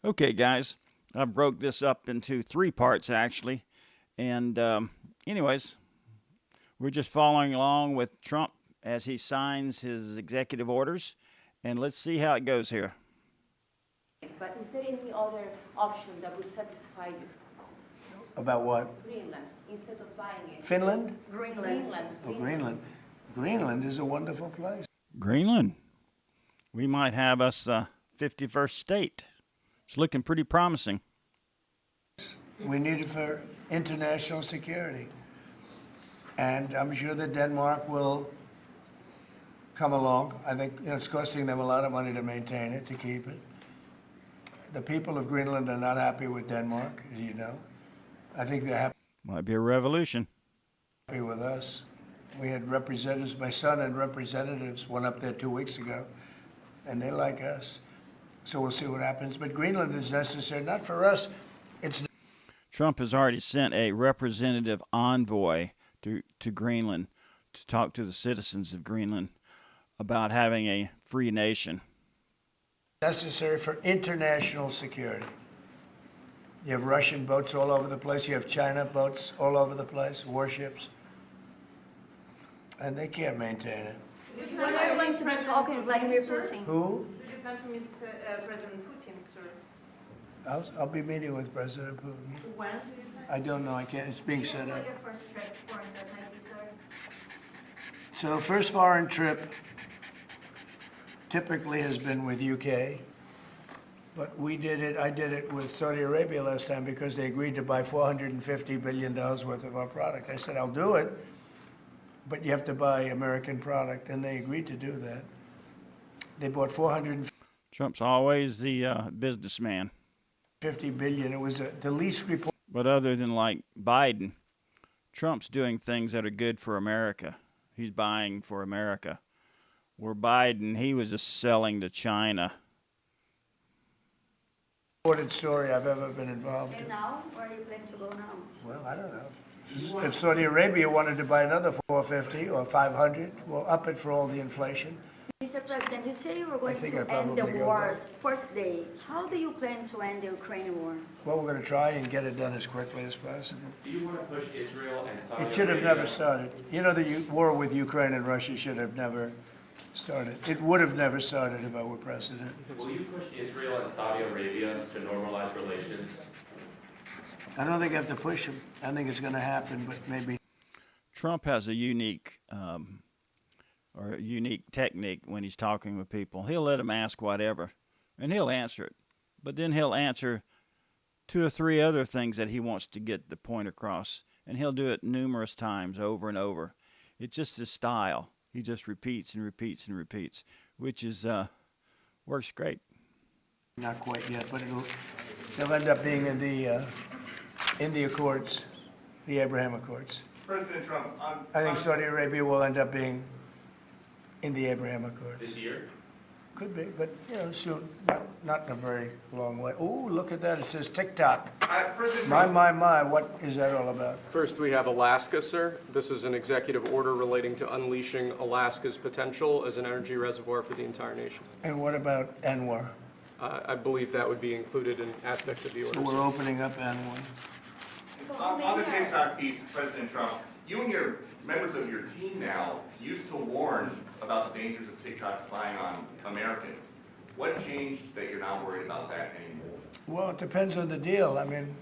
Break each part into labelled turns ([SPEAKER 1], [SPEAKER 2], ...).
[SPEAKER 1] Okay, guys, I broke this up into 3 parts actually. And, anyways, we're just following along with Trump as he signs his executive orders. And let's see how it goes here.
[SPEAKER 2] But is there any other option that would satisfy you?
[SPEAKER 3] About what?
[SPEAKER 2] Greenland, instead of buying it.
[SPEAKER 3] Finland?
[SPEAKER 2] Greenland.
[SPEAKER 3] Oh, Greenland. Greenland is a wonderful place.
[SPEAKER 1] Greenland. We might have us a 51st state. It's looking pretty promising.
[SPEAKER 3] We need it for international security. And I'm sure that Denmark will come along. I think it's costing them a lot of money to maintain it, to keep it. The people of Greenland are not happy with Denmark, as you know. I think they're
[SPEAKER 1] Might be a revolution.
[SPEAKER 3] happy with us. We had representatives, my son and representatives went up there 2 weeks ago, and they like us. So we'll see what happens. But Greenland is necessary, not for us. It's
[SPEAKER 1] Trump has already sent a representative envoy to Greenland to talk to the citizens of Greenland about having a free nation.
[SPEAKER 3] necessary for international security. You have Russian boats all over the place. You have China boats all over the place, warships. And they can't maintain it.
[SPEAKER 4] When are you going to be talking to Vladimir Putin?
[SPEAKER 3] Who?
[SPEAKER 5] Do you plan to meet President Putin, sir?
[SPEAKER 3] I'll be meeting with President Putin.
[SPEAKER 5] When do you plan?
[SPEAKER 3] I don't know. I can't. It's being set up.
[SPEAKER 4] Your first trip, foreign trip, maybe, sir?
[SPEAKER 3] So first foreign trip typically has been with UK, but I did it with Saudi Arabia last time because they agreed to buy $450 billion worth of our product. I said, I'll do it, but you have to buy American product, and they agreed to do that. They bought $450
[SPEAKER 1] Trump's always the businessman.
[SPEAKER 3] billion. It was the least report.
[SPEAKER 1] But other than like Biden, Trump's doing things that are good for America. He's buying for America. Where Biden, he was just selling to China.
[SPEAKER 3] Reported story I've ever been involved
[SPEAKER 4] And
[SPEAKER 3] in.
[SPEAKER 4] now, where are you planning to go now?
[SPEAKER 3] Well, I don't know. If Saudi Arabia wanted to buy another 450 or 500, we'll up it for all the inflation.
[SPEAKER 4] Mr. President, you say you were going
[SPEAKER 3] think
[SPEAKER 4] to
[SPEAKER 3] I
[SPEAKER 4] end the
[SPEAKER 3] probably go
[SPEAKER 4] war's first day. How do you plan to end the Ukraine war?
[SPEAKER 3] Well, we're going to try and get it done as quickly as possible.
[SPEAKER 6] Do you want to push Israel and Saudi
[SPEAKER 3] It should have
[SPEAKER 6] Arabia?
[SPEAKER 3] never started. You know, the war with Ukraine and Russia should have never started. It would have never started if I were president.
[SPEAKER 6] Will you push Israel and Saudi Arabia to normalize relations?
[SPEAKER 3] I don't think I have to push him. I think it's going to happen, but maybe.
[SPEAKER 1] Trump has a unique technique when he's talking with people. He'll let them ask whatever, and he'll answer it. But then he'll answer 2 or 3 other things that he wants to get the point across, and he'll do it numerous times over and over. It's just his style. He just repeats and repeats and repeats, which is works great.
[SPEAKER 3] Not quite yet, but they'll end up being in the Accords, the Abraham Accords.
[SPEAKER 7] President Trump,
[SPEAKER 3] I think Saudi Arabia will end up being in the Abraham Accords.
[SPEAKER 6] This year?
[SPEAKER 3] Could be, but soon, not in a very long way. Oh, look at that! It says TikTok.
[SPEAKER 7] President
[SPEAKER 3] My,
[SPEAKER 7] Trump,
[SPEAKER 3] what is that all about?
[SPEAKER 8] First, we have Alaska, sir. This is an executive order relating to unleashing Alaska's potential as an energy reservoir for the entire nation.
[SPEAKER 3] And what about Anwar?
[SPEAKER 8] I believe that would be included in aspects of the order.
[SPEAKER 3] So we're
[SPEAKER 8] sir.
[SPEAKER 3] opening up Anwar.
[SPEAKER 4] So
[SPEAKER 7] on the TikTok piece, President Trump, you and your members of your team now used to warn about the dangers of TikTok spying on Americans. What changed that you're not worried about that anymore?
[SPEAKER 3] Well, it depends on the deal. I mean,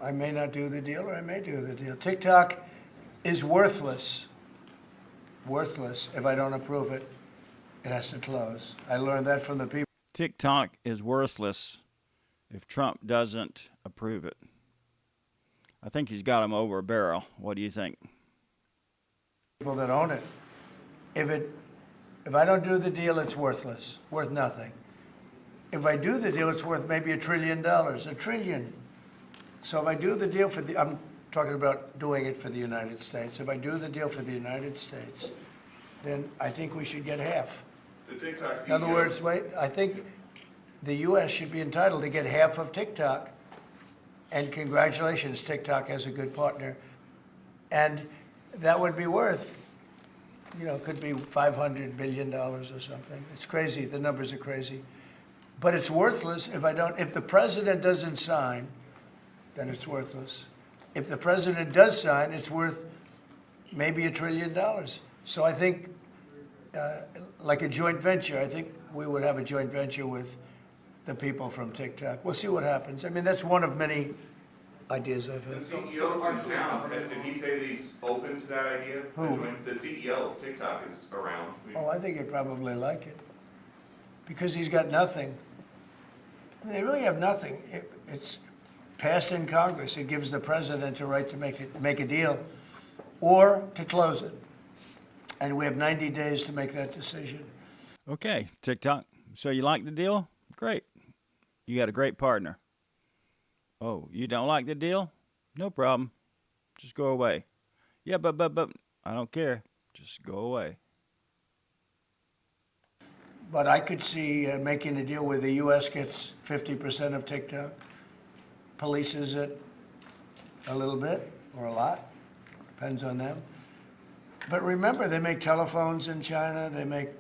[SPEAKER 3] I may not do the deal or I may do the deal. TikTok is worthless. Worthless. If I don't approve it, it has to close. I learned that from the people.
[SPEAKER 1] TikTok is worthless if Trump doesn't approve it. I think he's got him over a barrel. What do you think?
[SPEAKER 3] People that own it. If I don't do the deal, it's worthless, worth nothing. If I do the deal, it's worth maybe $1 trillion, $1 trillion. So if I do the deal I'm talking about doing it for the United States. If I do the deal for the United States, then I think we should get half.
[SPEAKER 7] The TikTok CEO.
[SPEAKER 3] In other words, I think the U.S. should be entitled to get half of TikTok. And congratulations, TikTok has a good partner. And that would be worth, could be $500 billion or something. It's crazy. The numbers are crazy. But it's worthless if the president doesn't sign, then it's worthless. If the president does sign, it's worth maybe $1 trillion. So I think, like a joint venture, I think we would have a joint venture with the people from TikTok. We'll see what happens. I mean, that's one of many ideas I've
[SPEAKER 7] The
[SPEAKER 3] had.
[SPEAKER 7] CEO is now, did he say that he's open to that idea?
[SPEAKER 3] Who?
[SPEAKER 7] The CEO of TikTok is around.
[SPEAKER 3] Oh, I think he'd probably like it, because he's got nothing. I mean, they really have nothing. It's passed in Congress. It gives the president a right to make a deal or to close it. And we have 90 days to make that decision.
[SPEAKER 1] Okay, TikTok. So you like the deal? Great. You got a great partner. Oh, you don't like the deal? No problem. Just go away. Yeah, but I don't care. Just go away.
[SPEAKER 3] But I could see making a deal where the U.S. gets 50% of TikTok, polices it a little bit or a lot, depends on them. But remember, they make telephones in China, they make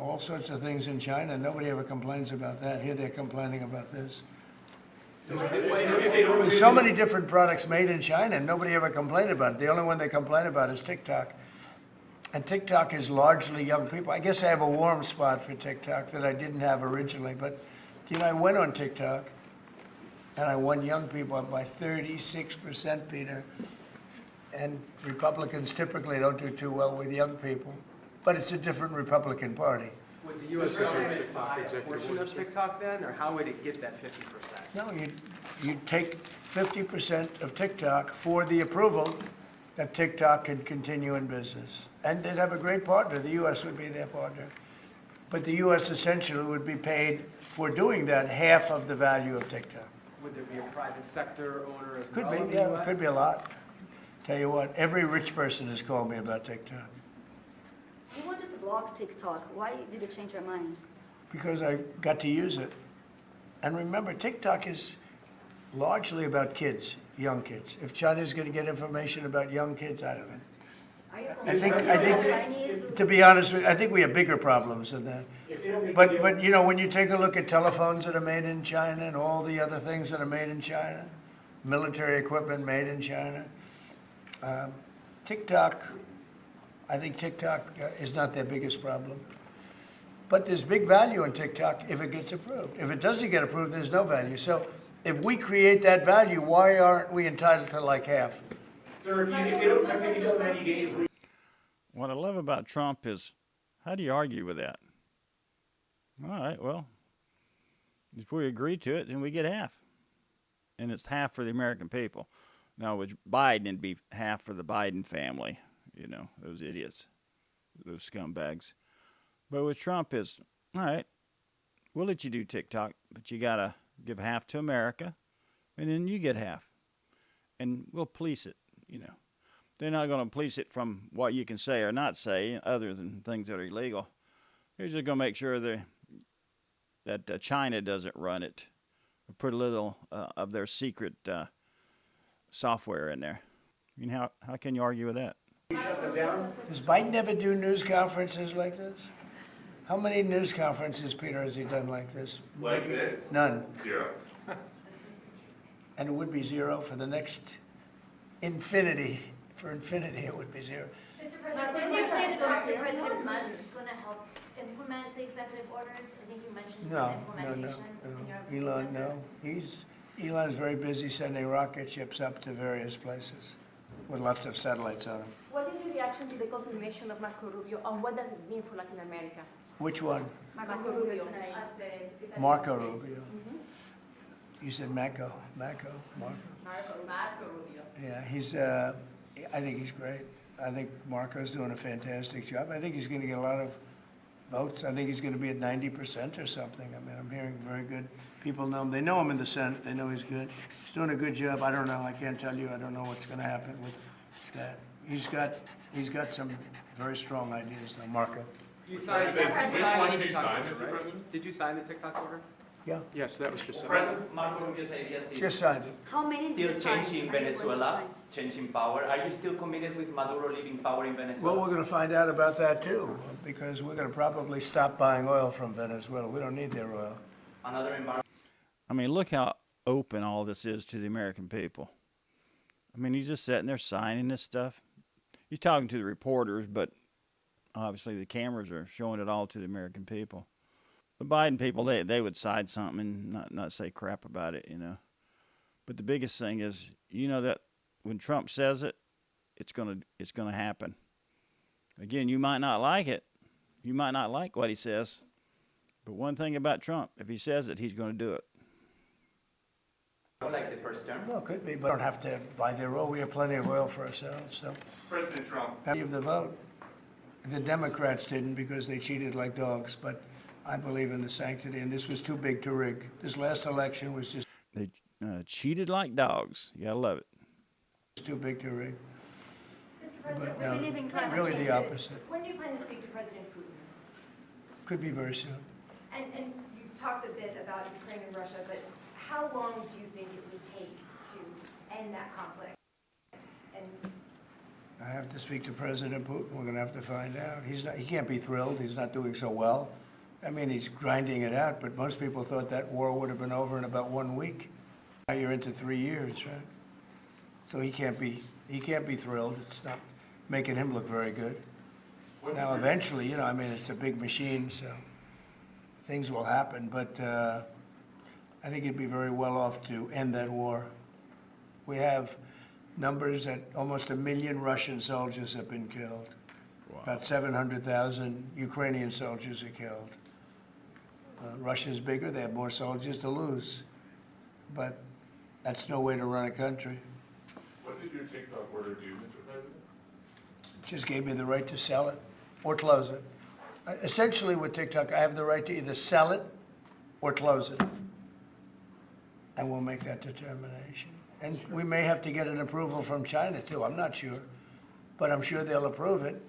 [SPEAKER 3] all sorts of things in China. Nobody ever complains about that. Here they're complaining about this. There's so many different products made in China, and nobody ever complained about it. The only one they complain about is TikTok. And TikTok is largely young people. I guess I have a warm spot for TikTok that I didn't have originally. But, you know, I went on TikTok, and I won young people up by 36%, Peter. And Republicans typically don't do too well with young people. But it's a different Republican Party.
[SPEAKER 9] Would the U.S. government buy a portion of TikTok then, or how would it get that 50%?
[SPEAKER 3] No, you'd take 50% of TikTok for the approval that TikTok could continue in business. And they'd have a great partner. The U.S. would be their partner. But the U.S. essentially would be paid for doing that half of the value of TikTok.
[SPEAKER 9] Would there be a private sector owner as
[SPEAKER 3] Could
[SPEAKER 9] well in
[SPEAKER 3] be,
[SPEAKER 9] the
[SPEAKER 3] yeah,
[SPEAKER 9] U.S.?
[SPEAKER 3] could be a lot. Tell you what, every rich person has called me about TikTok
[SPEAKER 4] You wanted to block TikTok. Why did you change your mind?
[SPEAKER 3] because I got to use it. And remember, TikTok is largely about kids, young kids. If China's going to get information about young kids, I don't know. I think, to be honest with you, I think we have bigger problems than that. But you know, when you take a look at telephones that are made in China and all the other things that are made in China, military equipment made in China, TikTok, I think TikTok is not their biggest problem. But there's big value in TikTok if it gets approved. If it doesn't get approved, there's no value. So if we create that value, why aren't we entitled to like half?
[SPEAKER 10] Sir, if you don't 90 days,
[SPEAKER 1] What I love about Trump is, how do you argue with that? All right, well, if we agree to it, then we get half. And it's half for the American people. Now, with Biden, it'd be half for the Biden family. You know, those idiots, those scumbags. But with Trump is, all right, we'll let you do TikTok, but you got to give half to America, and then you get half. And we'll police it, you know. They're not going to police it from what you can say or not say, other than things that are illegal. They're just going to make sure that China doesn't run it, or put a little of their secret software in there. I mean, how can you argue with that?
[SPEAKER 3] Does Biden ever do news conferences like this? How many news conferences, Peter, has he done like this?
[SPEAKER 7] Like this?
[SPEAKER 3] None.
[SPEAKER 7] 0.
[SPEAKER 3] And it would be 0 for the next infinity. For infinity, it would be 0.
[SPEAKER 11] Mr. President, when you plan to talk to President Musk, going to help implement the executive orders? I think you mentioned implementation.
[SPEAKER 3] Elon, no. Elon's very busy sending rocket ships up to various places with lots of satellites on them.
[SPEAKER 2] What is your reaction to the confirmation of Marco Rubio, and what does it mean for Latin America?
[SPEAKER 3] Which one?
[SPEAKER 2] Marco Rubio.
[SPEAKER 3] Marco Rubio. You said Marco. Marco.
[SPEAKER 2] Rubio.
[SPEAKER 3] Yeah, I think he's great. I think Marco's doing a fantastic job. I think he's going to get a lot of votes. I think he's going to be at 90% or something. I mean, I'm hearing very good. People know him. They know him in the Senate. They know he's good. He's doing a good job. I don't know. I can't tell you. I don't know what's going to happen with that. He's got some very strong ideas, though, Marco.
[SPEAKER 9] You signed the TikTok order,
[SPEAKER 6] Mr.
[SPEAKER 9] right?
[SPEAKER 6] President?
[SPEAKER 9] Did you sign the TikTok order?
[SPEAKER 3] Yeah,
[SPEAKER 8] Yes, that was just.
[SPEAKER 10] President Marco Rubio's ideas is
[SPEAKER 3] just signed it.
[SPEAKER 4] How many
[SPEAKER 10] still
[SPEAKER 4] did you sign?
[SPEAKER 10] changing
[SPEAKER 4] Are you going to
[SPEAKER 10] Venezuela,
[SPEAKER 4] sign?
[SPEAKER 10] changing power. Are you still committed with Maduro leaving power in Venezuela?
[SPEAKER 3] Well, we're going to find out about that, too, because we're going to probably stop buying oil from Venezuela. We don't need their oil.
[SPEAKER 10] another environment.
[SPEAKER 1] I mean, look how open all this is to the American people. I mean, he's just sitting there signing this stuff. He's talking to the reporters, but obviously the cameras are showing it all to the American people. The Biden people, they would side something and not say crap about it, you know. But the biggest thing is, you know, that when Trump says it, it's gonna happen. Again, you might not like it. You might not like what he says. But one thing about Trump, if he says it, he's going to do it.
[SPEAKER 10] Like the first term?
[SPEAKER 3] Well, it could be, but don't have to buy their oil. We have plenty of oil for ourselves, so.
[SPEAKER 7] President Trump,
[SPEAKER 3] Of the vote. The Democrats didn't because they cheated like dogs, but I believe in the sanctity, and this was too big to rig. This last election was just
[SPEAKER 1] They cheated like dogs. You gotta love it.
[SPEAKER 3] too big to rig.
[SPEAKER 11] Mr. President,
[SPEAKER 3] But
[SPEAKER 4] we believe in climate
[SPEAKER 3] really
[SPEAKER 4] change.
[SPEAKER 3] the opposite.
[SPEAKER 11] when do you plan to speak to President Putin?
[SPEAKER 3] Could be very soon.
[SPEAKER 5] And you talked a bit about Ukraine and Russia, but how long do you think it would take to end that conflict? And
[SPEAKER 3] I have to speak to President Putin. We're going to have to find out. He can't be thrilled. He's not doing so well. I mean, he's grinding it out, but most people thought that war would have been over in about 1 week. Now you're into 3 years, right? So he can't be thrilled. It's not making him look very good. Now, eventually, you know, I mean, it's a big machine, so things will happen, but I think he'd be very well off to end that war. We have numbers that almost 1 million Russian soldiers have been killed. Wow. About 700,000 Ukrainian soldiers are killed. Russia's bigger, they have more soldiers to lose. But that's no way to run a country.
[SPEAKER 7] what did your TikTok order do, Mr. President?
[SPEAKER 3] It just gave me the right to sell it or close it. Essentially with TikTok, I have the right to either sell it or close it. And we'll make that determination. And we may have to get an approval from China too, I'm not sure. But I'm sure they'll approve it.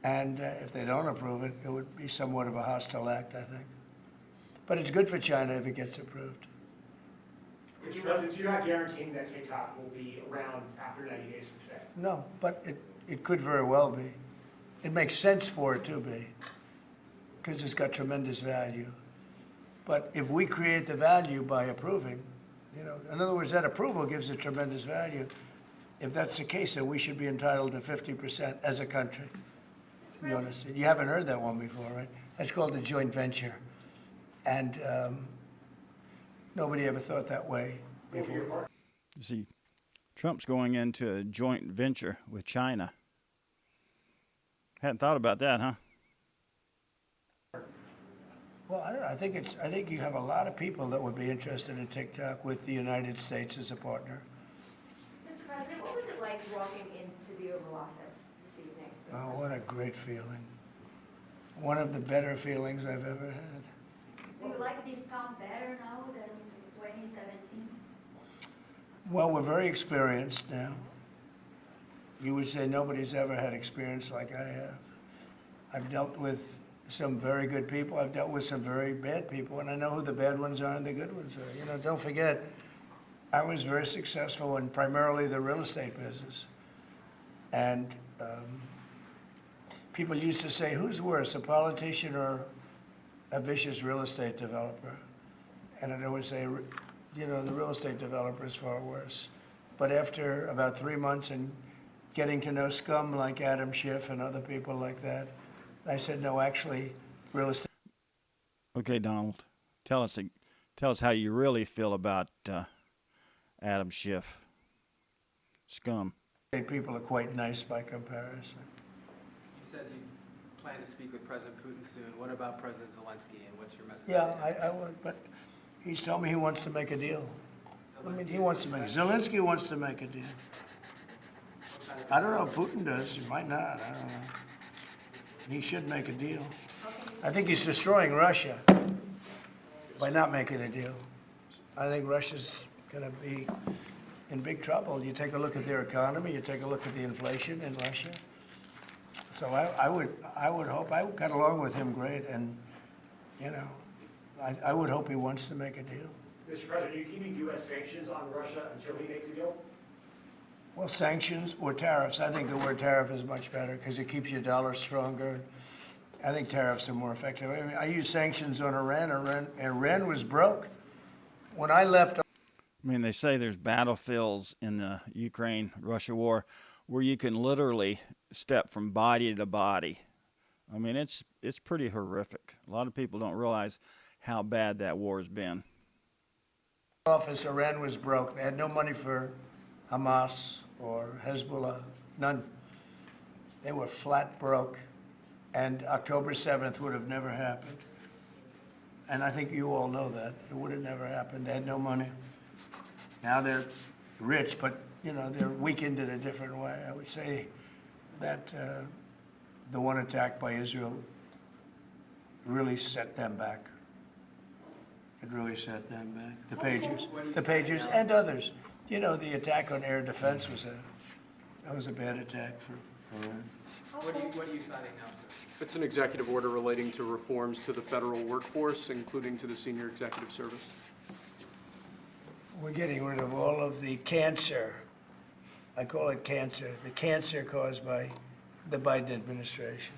[SPEAKER 3] And if they don't approve it, it would be somewhat of a hostile act, I think. But it's good for China if it gets approved.
[SPEAKER 9] Mr. President, so you're not guaranteeing that TikTok will be around after 90 days from today?
[SPEAKER 3] No, but it could very well be. It makes sense for it to be, because it's got tremendous value. But if we create the value by approving, you know, in other words, that approval gives it tremendous value. If that's the case, then we should be entitled to 50% as a country. You understand? You haven't heard that one before, right? That's called a joint venture. And nobody ever thought that way before.
[SPEAKER 1] You see, Trump's going into a joint venture with China. Hadn't thought about that, huh?
[SPEAKER 3] Well, I don't know. I think you have a lot of people that would be interested in TikTok with the United States as a partner.
[SPEAKER 5] Mr. President, what was it like walking into the Oval Office this evening?
[SPEAKER 3] Oh, what a great feeling. One of the better feelings I've ever had.
[SPEAKER 4] Do you like this town better now than in 2017?
[SPEAKER 3] Well, we're very experienced now. You would say nobody's ever had experience like I have. I've dealt with some very good people. I've dealt with some very bad people, and I know who the bad ones are and the good ones are. You know, don't forget, I was very successful in primarily the real estate business. And people used to say, who's worse, a politician or a vicious real estate developer? And I'd always say, you know, the real estate developer is far worse. But after about 3 months and getting to know scum like Adam Schiff and other people like that, I said, no, actually, real estate.
[SPEAKER 1] Okay, Donald, tell us how you really feel about Adam Schiff. Scum.
[SPEAKER 3] People are quite nice by comparison.
[SPEAKER 9] You said you plan to speak with President Putin soon. What about President Zelensky, and what's your message?
[SPEAKER 3] Yeah, I would, but he's told me he wants to make a deal. I mean, he wants to make, Zelensky wants to make a deal. I don't know if Putin does, he might not, I don't know. He should make a deal. I think he's destroying Russia by not making a deal. I think Russia's gonna be in big trouble. You take a look at their economy, you take a look at the inflation in Russia. So I would hope, I got along with him great, and, you know, I would hope he wants to make a deal.
[SPEAKER 9] Mr. President, are you keeping U.S. sanctions on Russia until he makes a deal?
[SPEAKER 3] Well, sanctions or tariffs. I think the word tariff is much better because it keeps your dollar stronger. I think tariffs are more effective. I mean, I use sanctions on Iran. Iran was broke. When I left,
[SPEAKER 1] I mean, they say there's battlefields in the Ukraine-Russia war where you can literally step from body to body. I mean, it's pretty horrific. A lot of people don't realize how bad that war has been.
[SPEAKER 3] office, Iran was broke. They had no money for Hamas or Hezbollah, none. They were flat broke. And October 7th would have never happened. And I think you all know that. It would have never happened. They had no money. Now they're rich, but, you know, they're weakened in a different way. I would say that the one attack by Israel really set them back. It really set them back. The Pagers and others. You know, the attack on air defense was a bad attack for Iran.
[SPEAKER 9] What are you signing now, sir?
[SPEAKER 8] It's an executive order relating to reforms to the federal workforce, including to the senior executive service.
[SPEAKER 3] We're getting rid of all of the cancer. I call it cancer. The cancer caused by the Biden administration.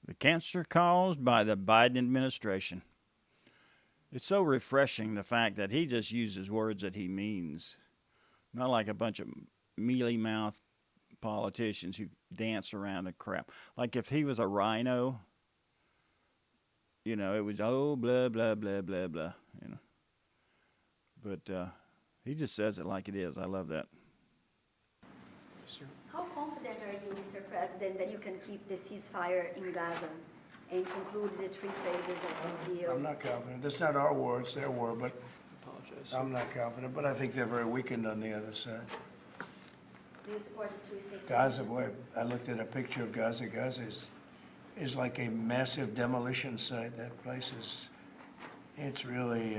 [SPEAKER 1] The cancer caused by the Biden administration. It's so refreshing, the fact that he just uses words that he means. Not like a bunch of mealy-mouthed politicians who dance around the crap. Like if he was a rhino, you know, it was, oh, blah, blah, blah, blah, blah, you know. But he just says it like it is. I love that.
[SPEAKER 4] How confident are you, Mr. President, that you can keep the ceasefire in Gaza and conclude the 3 phases of this deal?
[SPEAKER 3] I'm not confident. That's not our war, it's their war, but I'm not confident. But I think they're very weakened on the other side.
[SPEAKER 4] Do you support the 2-state
[SPEAKER 3] Gaza,
[SPEAKER 4] solution?
[SPEAKER 3] boy, I looked at a picture of Gaza. Gaza is like a massive demolition site. That place is, it's really,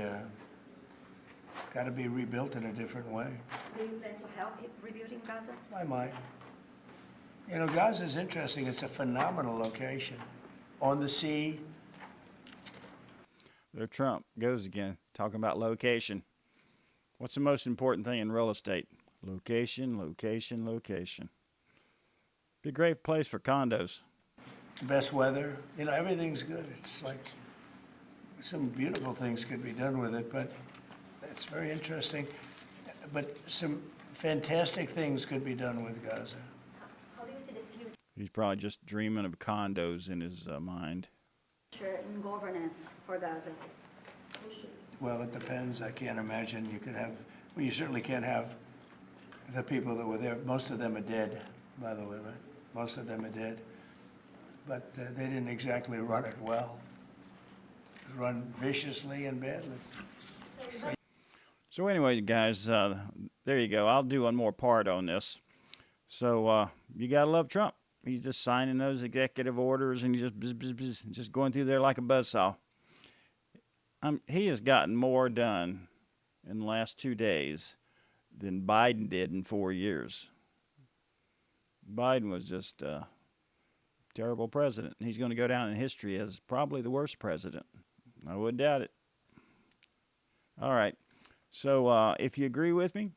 [SPEAKER 3] got to be rebuilt in a different way.
[SPEAKER 4] Do you plan to help rebuilding Gaza?
[SPEAKER 3] I might. You know, Gaza is interesting. It's a phenomenal location. On the sea.
[SPEAKER 1] There Trump goes again, talking about location. What's the most important thing in real estate? Location, location, location. Be a great place for condos.
[SPEAKER 3] Best weather. You know, everything's good. It's like some beautiful things could be done with it, but it's very interesting. But some fantastic things could be done with Gaza.
[SPEAKER 4] How do you see the future
[SPEAKER 1] He's probably just dreaming of condos in his mind.
[SPEAKER 4] in governance for Gaza?
[SPEAKER 3] Well, it depends. I can't imagine you could have, well, you certainly can't have the people that were there. Most of them are dead, by the way, right? Most of them are dead. But they didn't exactly run it well. Run viciously and badly.
[SPEAKER 1] So anyway, guys, there you go. I'll do one more part on this. So you got to love Trump. He's just signing those executive orders and he's just going through there like a buzzsaw. He has gotten more done in the last 2 days than Biden did in 4 years. Biden was just a terrible president. He's going to go down in history as probably the worst president. I wouldn't doubt it. All right. So if you agree with me,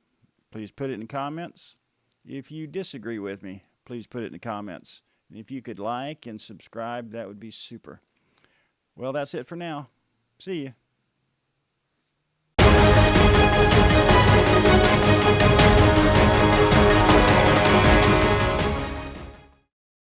[SPEAKER 1] please put it in the comments. If you disagree with me, please put it in the comments. And if you could like and subscribe, that would be super. Well, that's it for now. See you.